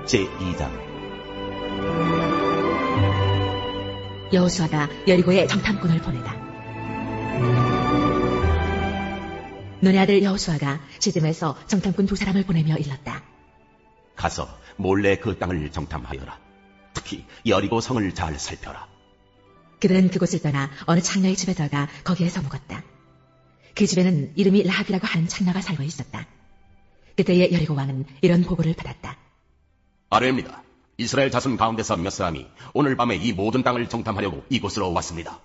제2장. 여호수아가 여리고에 정탐꾼을 보내다. 눈의 아들 여호수아가 시즘에서 정탐꾼 2사람을 보내며 일렀다. 가서 몰래 그 땅을 정탐하여라. 특히 여리고 성을 잘 살펴라. 그들은 그곳을 떠나 어느 창녀의 집에 들어가 거기에서 묵었다. 그 집에는 이름이 라합이라고 하는 창녀가 살고 있었다. 그때의 여리고 왕은 이런 보고를 받았다. 아뢰입니다. 이스라엘 자손 가운데서 몇 사람이 오늘 밤에 이 모든 땅을 정탐하려고 이곳으로 왔습니다.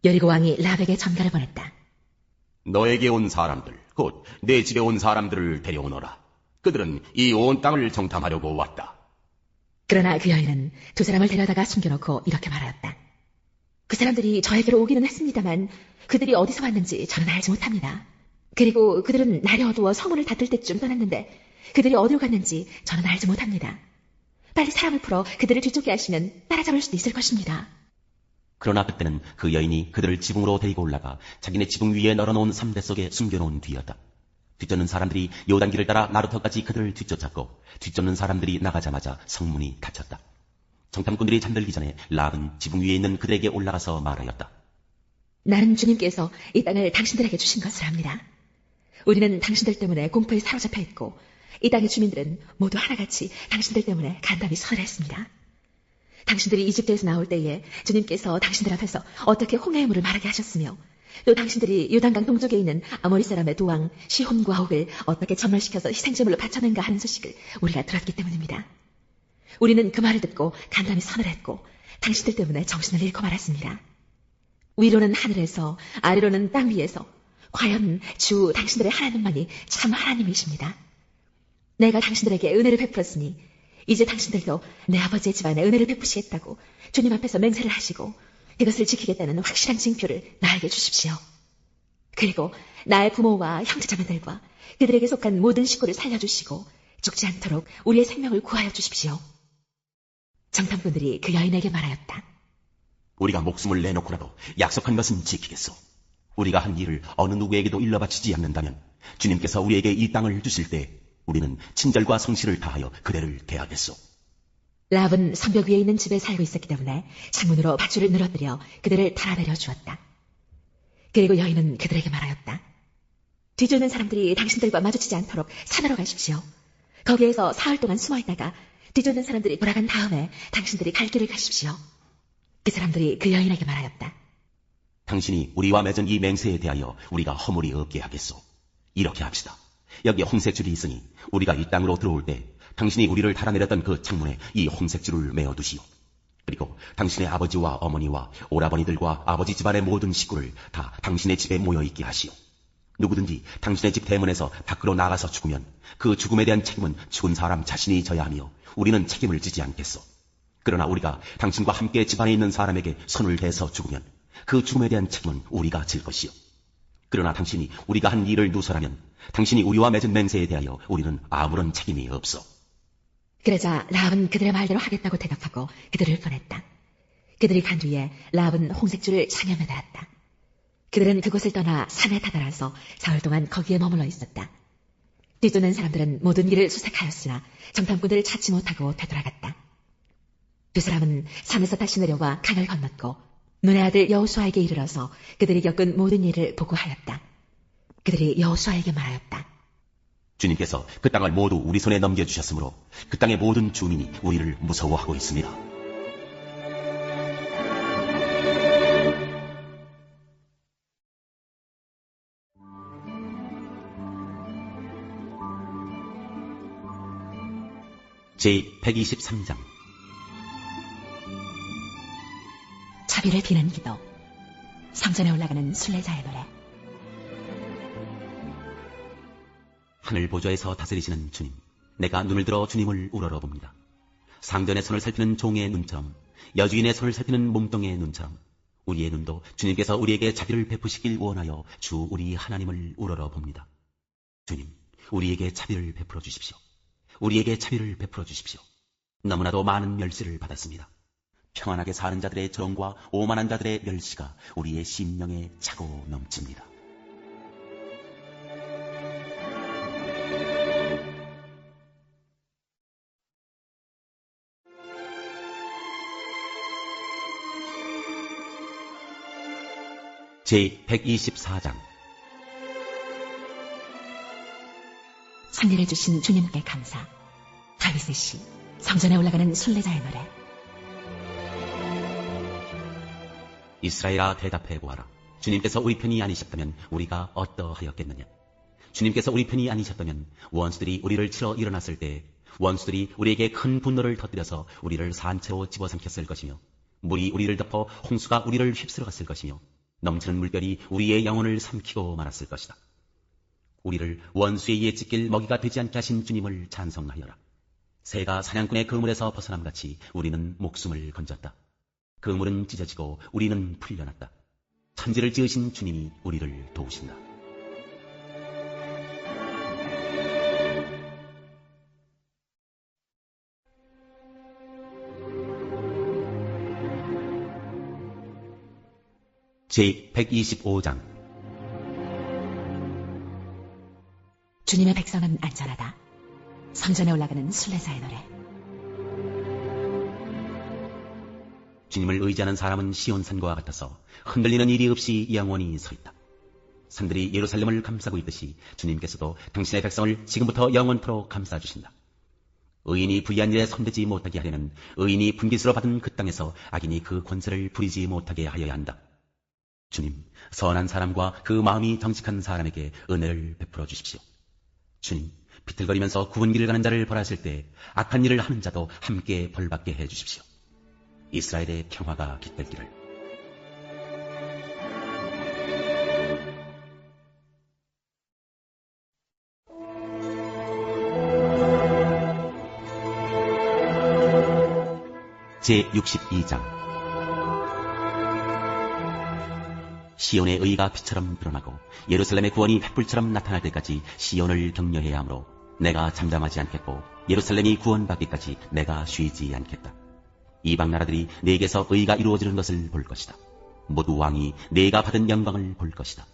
여리고 왕이 라합에게 전가를 보냈다. 너에게 온 사람들, 곧 내 집에 온 사람들을 데려오너라. 그들은 이 온 땅을 정탐하려고 왔다. 그러나 그 여인은 2사람을 데려다가 숨겨놓고 이렇게 말하였다. 그 사람들이 저에게로 오기는 했습니다만 그들이 어디서 왔는지 저는 알지 못합니다. 그리고 그들은 날이 어두워 성문을 닫을 때쯤 떠났는데 그들이 어디로 갔는지 저는 알지 못합니다. 빨리 사람을 풀어 그들을 뒤쫓게 하시면 따라잡을 수도 있을 것입니다. 그러나 그때는 그 여인이 그들을 지붕으로 데리고 올라가 자기네 지붕 위에 널어놓은 3대 속에 숨겨놓은 뒤였다. 뒤쫓는 사람들이 요단길을 따라 나루터까지 그들을 뒤쫓았고 뒤쫓는 사람들이 나가자마자 성문이 닫혔다. 정탐꾼들이 잠들기 전에 라합은 지붕 위에 있는 그들에게 올라가서 말하였다. 나는 주님께서 이 땅을 당신들에게 주신 것을 압니다. 우리는 당신들 때문에 공포에 사로잡혀 있고 이 땅의 주민들은 모두 하나같이 당신들 때문에 간담이 서늘했습니다. 당신들이 이집트에서 나올 때에 주님께서 당신들 앞에서 어떻게 홍해의 물을 마르게 하셨으며 또 당신들이 요단강 동쪽에 있는 아모리 사람의 두 왕 시혼과 옥을 어떻게 전멸시켜서 희생제물로 바쳤는가 하는 소식을 우리가 들었기 때문입니다. 우리는 그 말을 듣고 간담이 서늘했고 당신들 때문에 정신을 잃고 말았습니다. 위로는 하늘에서 아래로는 땅 위에서 과연 주 당신들의 하나님만이 참 하나님이십니다. 내가 당신들에게 은혜를 베풀었으니 이제 당신들도 내 아버지의 집안에 은혜를 베푸시겠다고 주님 앞에서 맹세를 하시고 그것을 지키겠다는 확실한 징표를 나에게 주십시오. 그리고 나의 부모와 형제자매들과 그들에게 속한 모든 식구를 살려주시고 죽지 않도록 우리의 생명을 구하여 주십시오. 정탐꾼들이 그 여인에게 말하였다. 우리가 목숨을 내놓고라도 약속한 것은 지키겠소. 우리가 한 일을 어느 누구에게도 일러 바치지 않는다면 주님께서 우리에게 이 땅을 주실 때 우리는 친절과 성실을 다하여 그대를 대하겠소. 라합은 성벽 위에 있는 집에 살고 있었기 때문에 창문으로 밧줄을 늘어뜨려 그들을 달아내려 주었다. 그리고 여인은 그들에게 말하였다. 뒤쫓는 사람들이 당신들과 마주치지 않도록 산으로 가십시오. 거기에서 사흘 동안 숨어있다가 뒤쫓는 사람들이 돌아간 다음에 당신들이 갈 길을 가십시오. 그 사람들이 그 여인에게 말하였다. 당신이 우리와 맺은 이 맹세에 대하여 우리가 허물이 없게 하겠소. 이렇게 합시다. 여기 홍색줄이 있으니 우리가 이 땅으로 들어올 때 당신이 우리를 달아내렸던 그 창문에 이 홍색줄을 메어두시오. 그리고 당신의 아버지와 어머니와 오라버니들과 아버지 집안의 모든 식구를 다 당신의 집에 모여있게 하시오. 누구든지 당신의 집 대문에서 밖으로 나가서 죽으면 그 죽음에 대한 책임은 죽은 사람 자신이 져야 하며 우리는 책임을 지지 않겠소. 그러나 우리가 당신과 함께 집안에 있는 사람에게 손을 대서 죽으면 그 죽음에 대한 책임은 우리가 질 것이요. 그러나 당신이 우리가 한 일을 누설하면 당신이 우리와 맺은 맹세에 대하여 우리는 아무런 책임이 없어. 그러자 라합은 그들의 말대로 하겠다고 대답하고 그들을 보냈다. 그들이 간 뒤에 라합은 홍색줄을 창에 매달았다. 그들은 그곳을 떠나 산에 다다라서 사흘 동안 거기에 머물러 있었다. 뒤쫓는 사람들은 모든 길을 수색하였으나 정탐꾼들을 찾지 못하고 되돌아갔다. 2사람은 산에서 다시 내려와 강을 건넜고 눈의 아들 여호수아에게 이르러서 그들이 겪은 모든 일을 보고하였다. 그들이 여호수아에게 말하였다. 주님께서 그 땅을 모두 우리 손에 넘겨주셨으므로 그 땅의 모든 주민이 우리를 무서워하고 있습니다. 제123장. 자비를 비는 기도. 성전에 올라가는 순례자의 노래. 하늘 보좌에서 다스리시는 주님, 내가 눈을 들어 주님을 우러러봅니다. 상전의 손을 살피는 종의 눈처럼, 여주인의 손을 살피는 몸뚱의 눈처럼 우리의 눈도 주님께서 우리에게 자비를 베푸시길 원하여 주 우리 하나님을 우러러봅니다. 주님, 우리에게 자비를 베풀어 주십시오. 우리에게 자비를 베풀어 주십시오. 너무나도 많은 멸시를 받았습니다. 평안하게 사는 자들의 정과 오만한 자들의 멸시가 우리의 심령에 차고 넘칩니다. 제124장 승리를 주신 주님께 감사. 다윗의 시, 성전에 올라가는 순례자의 노래. 이스라엘아 대답해 보아라. 주님께서 우리 편이 아니셨다면 우리가 어떠하였겠느냐. 주님께서 우리 편이 아니셨다면 원수들이 우리를 치러 일어났을 때 원수들이 우리에게 큰 분노를 터뜨려서 우리를 산채로 집어삼켰을 것이며 물이 우리를 덮어 홍수가 우리를 휩쓸어 갔을 것이며 넘치는 물결이 우리의 영혼을 삼키고 말았을 것이다. 우리를 원수의 이에 찢길 먹이가 되지 않게 하신 주님을 찬송하여라. 새가 사냥꾼의 그물에서 벗어남같이 우리는 목숨을 건졌다. 그물은 찢어지고 우리는 풀려났다. 천지를 지으신 주님이 우리를 도우신다. 제125장 주님의 백성은 안전하다. 성전에 올라가는 순례자의 노래. 주님을 의지하는 사람은 시온산과 같아서 흔들리는 일이 없이 영원히 서 있다. 산들이 예루살렘을 감싸고 있듯이 주님께서도 당신의 백성을 지금부터 영원토록 감싸주신다. 의인이 불의한 일에 손대지 못하게 하려는 의인이 분깃으로 받은 그 땅에서 악인이 그 권세를 부리지 못하게 하여야 한다. 주님, 선한 사람과 그 마음이 정직한 사람에게 은혜를 베풀어 주십시오. 주님, 비틀거리면서 구분 길을 가는 자를 벌하실 때 악한 일을 하는 자도 함께 벌받게 해주십시오. 이스라엘의 평화가 깃들기를. 제62장 시온의 의가 빛처럼 드러나고 예루살렘의 구원이 횃불처럼 나타날 때까지 시온을 격려해야 하므로 내가 잠잠하지 않겠고 예루살렘이 구원받기까지 내가 쉬지 않겠다. 이방 나라들이 내게서 의가 이루어지는 것을 볼 것이다. 모두 왕이 내가 받은 영광을 볼 것이다.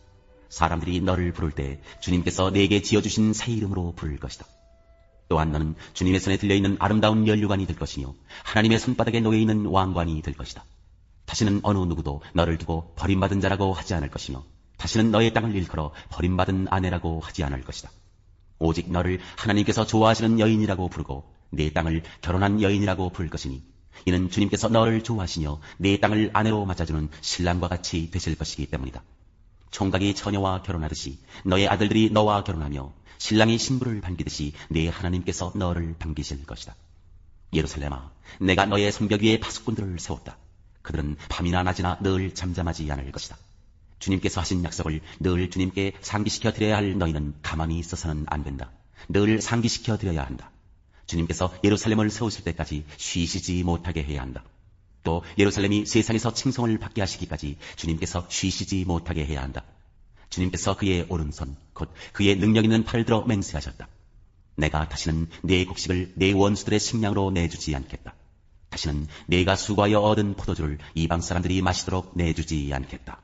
사람들이 너를 부를 때 주님께서 내게 지어주신 새 이름으로 부를 것이다. 또한 너는 주님의 손에 들려있는 아름다운 연류관이 될 것이며 하나님의 손바닥에 놓여있는 왕관이 될 것이다. 다시는 어느 누구도 너를 두고 버림받은 자라고 하지 않을 것이며 다시는 너의 땅을 일컬어 버림받은 아내라고 하지 않을 것이다. 오직 너를 하나님께서 좋아하시는 여인이라고 부르고 내 땅을 결혼한 여인이라고 부를 것이니 이는 주님께서 너를 좋아하시며 내 땅을 아내로 맞아주는 신랑과 같이 되실 것이기 때문이다. 총각이 처녀와 결혼하듯이 너의 아들들이 너와 결혼하며 신랑이 신부를 반기듯이 내 하나님께서 너를 반기실 것이다. 예루살렘아, 내가 너의 성벽 위에 파수꾼들을 세웠다. 그들은 밤이나 낮이나 늘 잠잠하지 않을 것이다. 주님께서 하신 약속을 늘 주님께 상기시켜 드려야 할 너희는 가만히 있어서는 안 된다. 늘 상기시켜 드려야 한다. 주님께서 예루살렘을 세우실 때까지 쉬시지 못하게 해야 한다. 또 예루살렘이 세상에서 칭송을 받게 하시기까지 주님께서 쉬시지 못하게 해야 한다. 주님께서 그의 오른손 곧 그의 능력 있는 팔을 들어 맹세하셨다. 내가 다시는 내 곡식을 내 원수들의 식량으로 내주지 않겠다. 다시는 내가 수고하여 얻은 포도주를 이방 사람들이 마시도록 내주지 않겠다.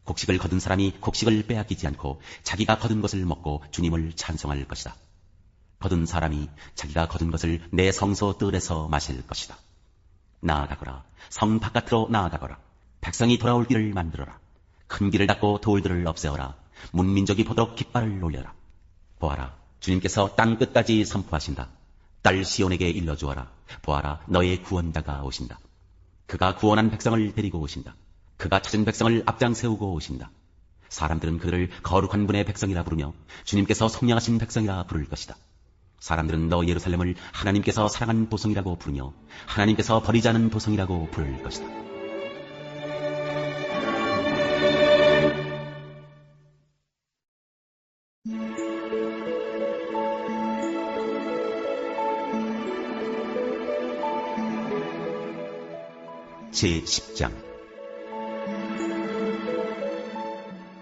곡식을 거둔 사람이 곡식을 빼앗기지 않고 자기가 거둔 것을 먹고 주님을 찬송할 것이다. 거둔 사람이 자기가 거둔 것을 내 성소 뜰에서 마실 것이다. 나아가거라. 성 바깥으로 나아가거라. 백성이 돌아올 길을 만들어라. 큰 길을 닫고 돌들을 없애어라. 문민족이 보도록 깃발을 올려라. 보아라. 주님께서 땅 끝까지 선포하신다. 딸 시온에게 일러주어라. 보아라, 너의 구원자가 오신다. 그가 구원한 백성을 데리고 오신다. 그가 찾은 백성을 앞장 세우고 오신다. 사람들은 그를 거룩한 분의 백성이라 부르며 주님께서 속량하신 백성이라 부를 것이다. 사람들은 너 예루살렘을 하나님께서 사랑한 도성이라고 부르며 하나님께서 버리지 않은 도성이라고 부를 것이다. 제10장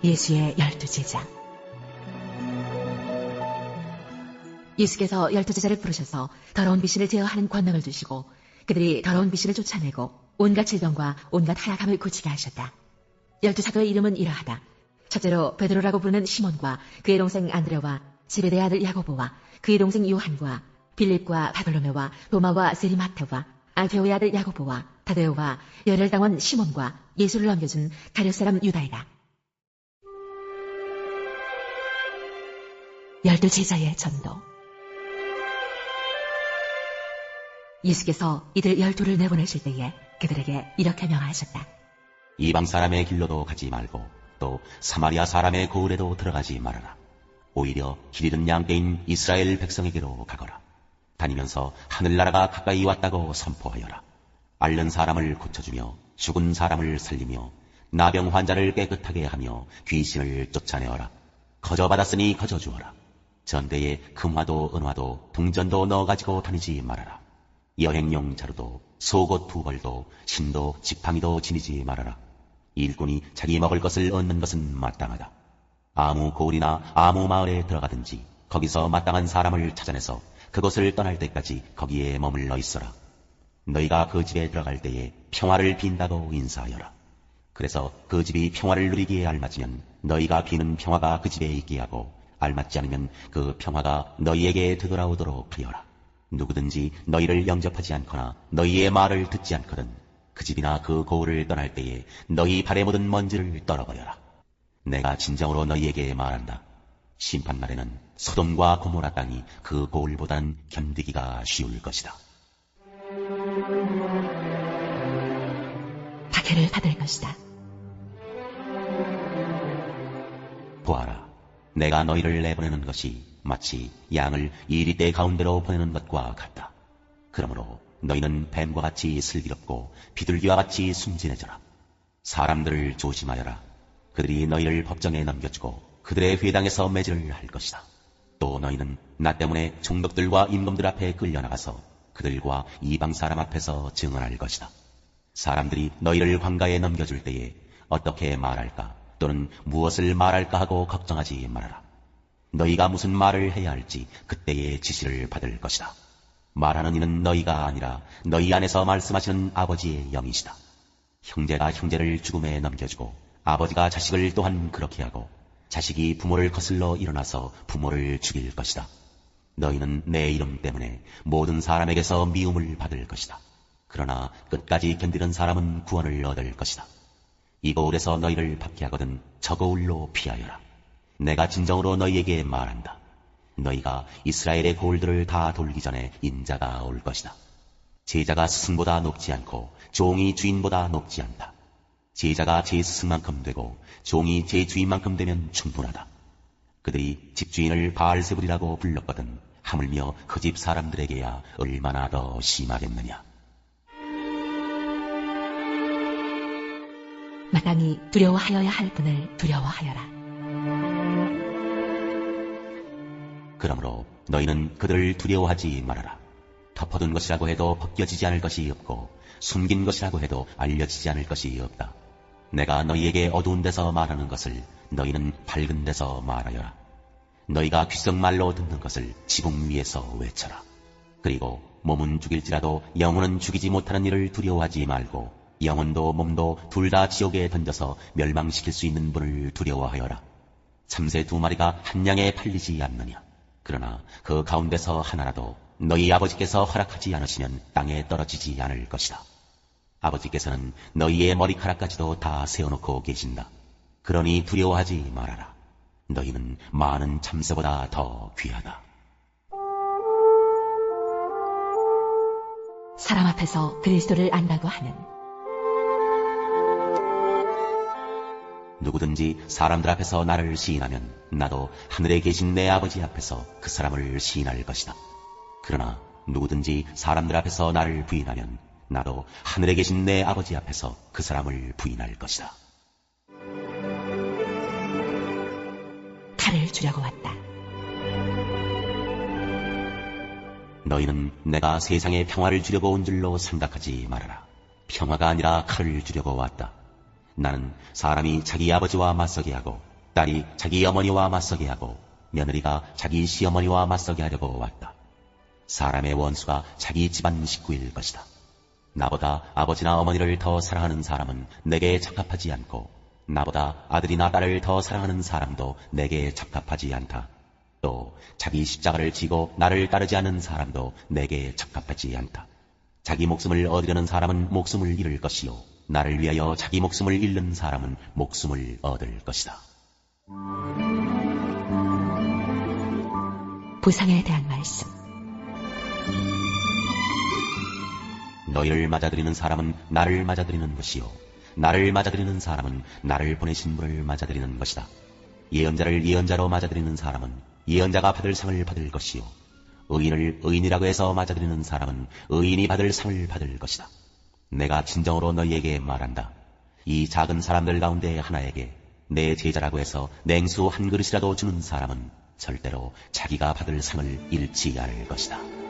예수의 12제자. 예수께서 12제자를 부르셔서 더러운 비실을 제어하는 권능을 주시고 그들이 더러운 비실을 쫓아내고 온갖 질병과 온갖 하약함을 고치게 하셨다. 12사도의 이름은 이러하다. 첫째로 베드로라고 부르는 시몬과 그의 동생 안드레와 제베데의 아들 야고보와 그의 동생 요한과 빌립과 바돌로메와 도마와 세리마테와 알페오의 아들 야고보와 다데오와 열혈당원 시몬과 예수를 넘겨준 가룟 사람 유다이다. 12 제자의 전도. 예수께서 이들 12를 내보내실 때에 그들에게 이렇게 명하셨다. 이방 사람의 길로도 가지 말고 또 사마리아 사람의 고을에도 들어가지 말아라. 오히려 길 잃은 양떼인 이스라엘 백성에게로 가거라. 다니면서 하늘나라가 가까이 왔다고 선포하여라. 앓는 사람을 고쳐주며 죽은 사람을 살리며 나병 환자를 깨끗하게 하며 귀신을 쫓아내어라. 거저받았으니 거저주어라. 전대에 금화도 은화도 동전도 넣어 가지고 다니지 말아라. 여행용 자루도 속옷 2벌도 신도 지팡이도 지니지 말아라. 일꾼이 자기 먹을 것을 얻는 것은 마땅하다. 아무 고을이나 아무 마을에 들어가든지 거기서 마땅한 사람을 찾아내서 그곳을 떠날 때까지 거기에 머물러 있어라. 너희가 그 집에 들어갈 때에 평화를 빈다고 인사하여라. 그래서 그 집이 평화를 누리기에 알맞으면 너희가 비는 평화가 그 집에 있게 하고 알맞지 않으면 그 평화가 너희에게 되돌아오도록 하여라. 누구든지 너희를 영접하지 않거나 너희의 말을 듣지 않거든 그 집이나 그 고을을 떠날 때에 너희 발에 묻은 먼지를 떨어버려라. 내가 진정으로 너희에게 말한다. 심판날에는 소돔과 고모라 땅이 그 고을보단 견디기가 쉬울 것이다. 박해를 받을 것이다. 보아라, 내가 너희를 내보내는 것이 마치 양을 이리떼 가운데로 보내는 것과 같다. 그러므로 너희는 뱀과 같이 슬기롭고 비둘기와 같이 순진해져라. 사람들을 조심하여라. 그들이 너희를 법정에 넘겨주고 그들의 회당에서 매질을 할 것이다. 또 너희는 나 때문에 총독들과 임금들 앞에 끌려나가서 그들과 이방 사람 앞에서 증언할 것이다. 사람들이 너희를 관가에 넘겨줄 때에 어떻게 말할까 또는 무엇을 말할까 하고 걱정하지 말아라. 너희가 무슨 말을 해야 할지 그때의 지시를 받을 것이다. 말하는 이는 너희가 아니라 너희 안에서 말씀하시는 아버지의 영이시다. 형제가 형제를 죽음에 넘겨주고 아버지가 자식을 또한 그렇게 하고 자식이 부모를 거슬러 일어나서 부모를 죽일 것이다. 너희는 내 이름 때문에 모든 사람에게서 미움을 받을 것이다. 그러나 끝까지 견디는 사람은 구원을 얻을 것이다. 이 고을에서 너희를 박해하거든 저 고을로 피하여라. 내가 진정으로 너희에게 말한다. 너희가 이스라엘의 고을들을 다 돌기 전에 인자가 올 것이다. 제자가 스승보다 높지 않고 종이 주인보다 높지 않다. 제자가 제 스승만큼 되고 종이 제 주인만큼 되면 충분하다. 그들이 집주인을 바알세불이라고 불렀거든 하물며 그 집 사람들에게야 얼마나 더 심하겠느냐. 마땅히 두려워하여야 할 분을 두려워하여라. 그러므로 너희는 그들을 두려워하지 말아라. 덮어둔 것이라고 해도 벗겨지지 않을 것이 없고 숨긴 것이라고 해도 알려지지 않을 것이 없다. 내가 너희에게 어두운 데서 말하는 것을 너희는 밝은 데서 말하여라. 너희가 귓속말로 듣는 것을 지붕 위에서 외쳐라. 그리고 몸은 죽일지라도 영혼은 죽이지 못하는 일을 두려워하지 말고 영혼도 몸도 둘 다 지옥에 던져서 멸망시킬 수 있는 분을 두려워하여라. 참새 2마리가 한 양에 팔리지 않느냐. 그러나 그 가운데서 하나라도 너희 아버지께서 허락하지 않으시면 땅에 떨어지지 않을 것이다. 아버지께서는 너희의 머리카락까지도 다 세워놓고 계신다. 그러니 두려워하지 말아라. 너희는 많은 참새보다 더 귀하다. 사람 앞에서 그리스도를 안다고 하는. 누구든지 사람들 앞에서 나를 시인하면 나도 하늘에 계신 내 아버지 앞에서 그 사람을 시인할 것이다. 그러나 누구든지 사람들 앞에서 나를 부인하면 나도 하늘에 계신 내 아버지 앞에서 그 사람을 부인할 것이다. 칼을 주려고 왔다. 너희는 내가 세상에 평화를 주려고 온 줄로 생각하지 말아라. 평화가 아니라 칼을 주려고 왔다. 나는 사람이 자기 아버지와 맞서게 하고 딸이 자기 어머니와 맞서게 하고 며느리가 자기 시어머니와 맞서게 하려고 왔다. 사람의 원수가 자기 집안 식구일 것이다. 나보다 아버지나 어머니를 더 사랑하는 사람은 내게 적합하지 않고 나보다 아들이나 딸을 더 사랑하는 사람도 내게 적합하지 않다. 또 자기 십자가를 지고 나를 따르지 않는 사람도 내게 적합하지 않다. 자기 목숨을 얻으려는 사람은 목숨을 잃을 것이요 나를 위하여 자기 목숨을 잃는 사람은 목숨을 얻을 것이다. 부상에 대한 말씀. 너희를 맞아들이는 사람은 나를 맞아들이는 것이요 나를 맞아들이는 사람은 나를 보내신 분을 맞아들이는 것이다. 예언자를 예언자로 맞아들이는 사람은 예언자가 받을 상을 받을 것이요 의인을 의인이라고 해서 맞아들이는 사람은 의인이 받을 상을 받을 것이다. 내가 진정으로 너희에게 말한다. 이 작은 사람들 가운데 하나에게 내 제자라고 해서 냉수 한 그릇이라도 주는 사람은 절대로 자기가 받을 상을 잃지 않을 것이다.